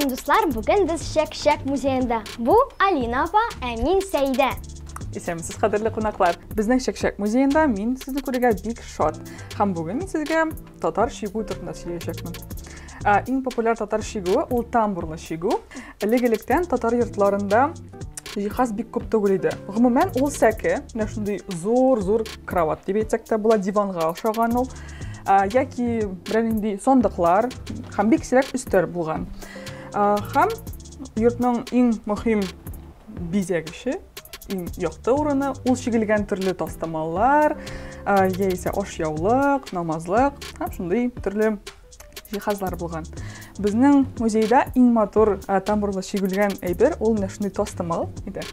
Салам достар, бүгін біз Шек музейінде. Бұл Алина апа, мен Сәйді. Исәмсіз қадірлі қонақлар. Біздің Шек музейінде мен сізді көруге бик шат. Һәм бүгін мен сізге татар шигу турында сөйләшәкмен. Иң популяр татар шигуы ул тамбурлы шигу. Элек-электән татар йортларында жиһаз бик күп түгел иде. Гомумән ул сәке, менә шундый зур кровать дип әйтсәк тә була, диванга охшаган ул. Яки берәр нинди сондыклар һәм бик сирәк өстәл булган. Һәм йортның иң мөһим бизәгеше, иң якты урыны ул шигелгән төрле тастамаллар, яисә ашъяулык, намазлык һәм шундый төрле җиһазлар булган. Безнең музейда иң матур тамбурлы шигелгән әйбер ул менә шундый тастамал иде.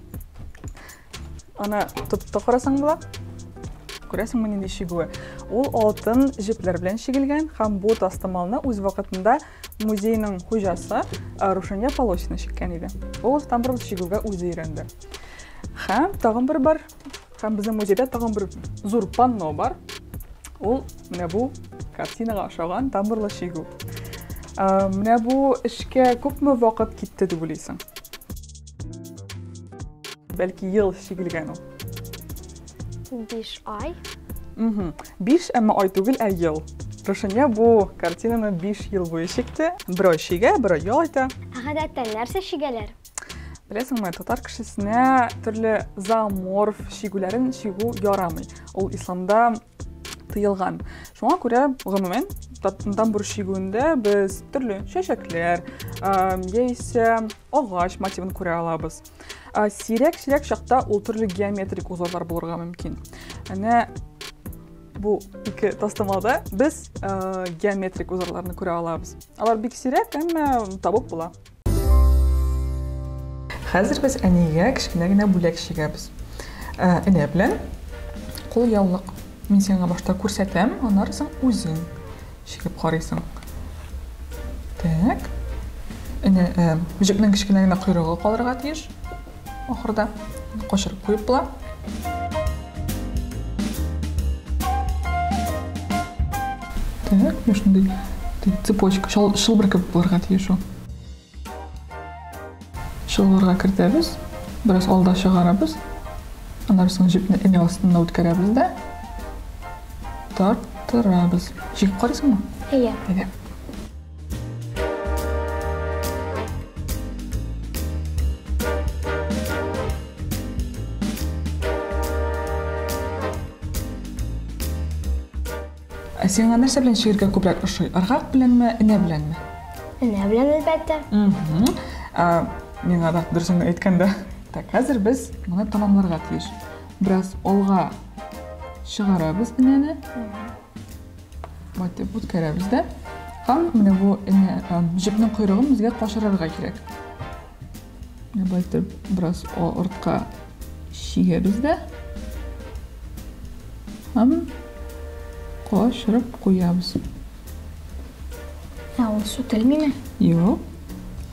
Аны тотып карасаң була. Күрәсеңме нинди шигуы? Ул алтын җепләр белән шигелгән һәм бу тастамалны үз вакытында музейның хуҗасы Рушания Полосина шиккән иде. Ул тамбурлы шигуга үзе өйрәнде. Һәм тагын бер бар. Һәм безнең музейда тагын бер зур панно бар. Ул менә бу картинага охшаган тамбурлы шигу. Менә бу эшкә күпме вакыт китте дип уйлыйсың? Бәлки ел шигелгән ул. 5 ай. 5 әмма ай түгел, ә ел. Рушания бу картинаны 5 ел буе шикте. Бер ай шигә, бер ай ялайта. Гадәттә нәрсә шигәләр? Беләсеңме, татар кешесенә төрле зооморф шигүләрен шигү ярамый. Ул исламда тыелган. Шуңа күрә, гомумән, тамбур шигүендә без төрле чәчәкләр, яисә агач мотивын күрә алабыз. Сирәк чакта ул төрле геометрик узорлар булырга мөмкин. Әнә бу ике тастамалда без геометрик узорларны күрә алабыз. Алар бик сирәк, әмма табып була. Хәзер без әнигә кичкенә генә бүләк шигәбез. Әнә белән кул яулык. Мин сиңа башта күрсәтәм, аннан үзең шигеп карыйсың. Так. Әнә мөҗекнең кичкенә генә койрыгы калырга тиеш. Ахырда кашырып куеп була. Так, шундый цепочка, шылбыр кебек булырга тиеш ул. Шылбырга кертәбез, бераз алда чыгарабыз. Аннан соң җепне эне астына үткәрәбез дә тартырабыз. Җигеп карыйсыңмы? Әйе. Әйе. Сиңа нәрсә белән шигергә күбрәк ошый? Аргак беләнме, энә беләнме? Энә белән әлбәттә. Миңа да дөресен әйткәндә. Так, хәзер без моны тамамларга тиеш. Бераз алга чыгарабыз энәне. Матеп үткәрәбез дә. Һәм менә бу энә җепнең койрыгын безгә кашырырга кирәк. Менә байтып бераз артка шигәбез дә. Һәм кашырып куябыз. Ул сүтелмиме? Юк.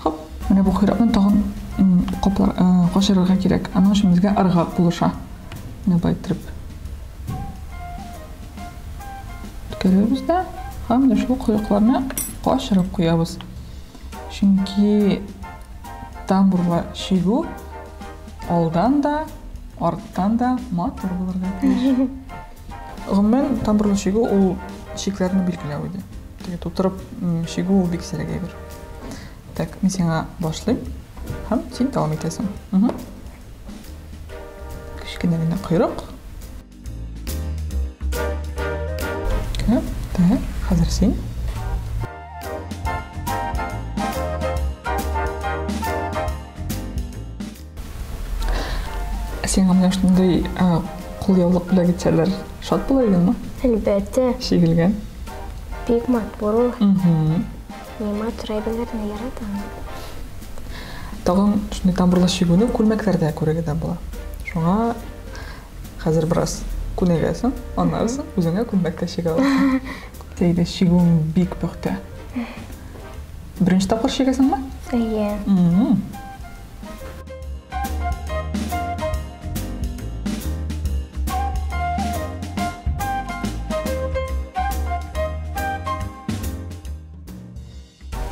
Хоп, менә бу койрыкны тагын кашырырга кирәк. Аның өчен безгә аргак булыша. Менә байтып үткәрәбез дә, һәм шул койрыкларны кашырып куябыз. Чөнки тамбурлы шигу алдан да, арттан да матур булырга тиеш. Гомумән, тамбурлы шигу ул шикләрне билгеләү иде. Тегә тутырып шигу бик сирәк әйбер. Так, мин сиңа башлыйм, һәм син дәвам итәсең. Кичкенә генә койрык. Так, хәзер син. Сиңа менә шундый кул яулык белән китсәләр, шат була идеңме? Әлбәттә. Шигелгән. Бик матур ул. Мин матур әйберләрне яратам. Тагын шундый тамбурлы шигуны күлмәкләрдә күрергә дә була. Шуңа хәзер бераз күнегәсең, аннан соң үзеңә күлмәккә шигә аласың. Тәйдә шигуң бик пөхтә. Беренче тапкыр шигәсеңме? Әйе.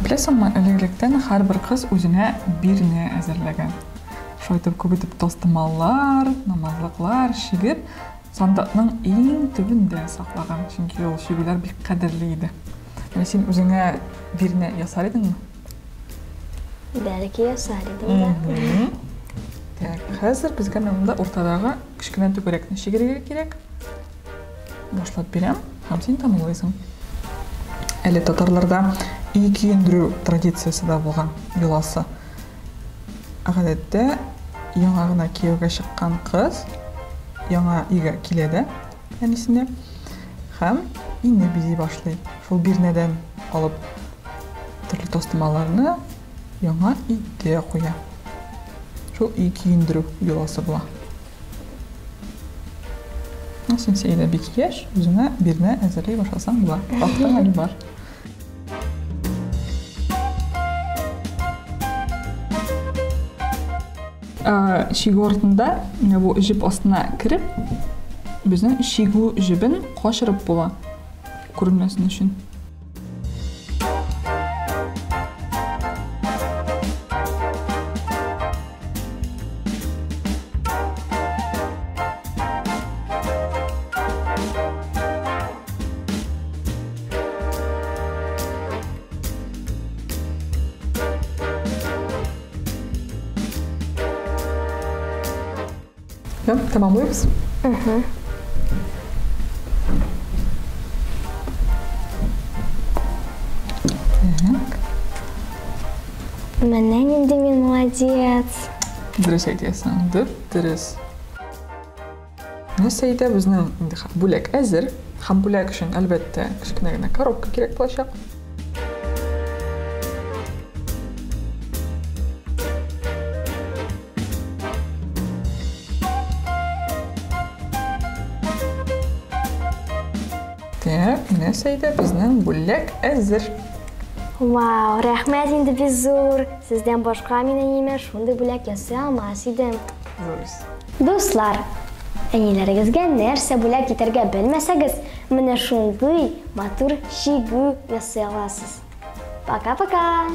Білесіңме, ілгіліктен әрбір қыз өзіне біріне әзірлеген. Шойтып көбітіп тостымалар, намазлықлар шегіп, сандықның ең түбінде сақлаған. Чүнки ол шегулер бек қадірлі еді. Сен өзіңе біріне ясар едің ме? Бәлкі ясар едім. Қазір бізге мында ортадағы кішкене түгірекні шегерге керек. Башлап берем, һәм сен тамылайсың. Әлі татарларда үй киіндіру традициясы да болған йоласы. Ғадетте, яңағына күйеуге шыққан қыз яңа үйге келеді, әнесіне, һәм үйне бизи башлай. Шул бірнеден алып түрлі тостымаларны яңа үйге қоя. Шул үй киіндіру йоласы була. Сен сейді бик еш, өзіңе біріне әзірлей башласаң була. Вақтың әлі бар. Шигу ортында бұл жіп астына кіріп, біздің шигу жібін қашырып бола көрінмесін үшін. Tamamlıyoruz. Менен енді мен молодец. Дұрыс айтесің, дұрыс. Нәсейді біздің бөлек әзір, һәм бөлек үшін әлбәтте кішкене коробка керек болашақ. Нәсейді біздің бөлек әзір. Вау, рәхмәт инде бик зур. Сездән башка мине нимә шундый бүләк ясый алмас идем. Дуслар, әниләрегезгә нәрсә бүләк итәргә белмәсәгез, менә шундый матур шигу ясый аласыз. Пока-пока.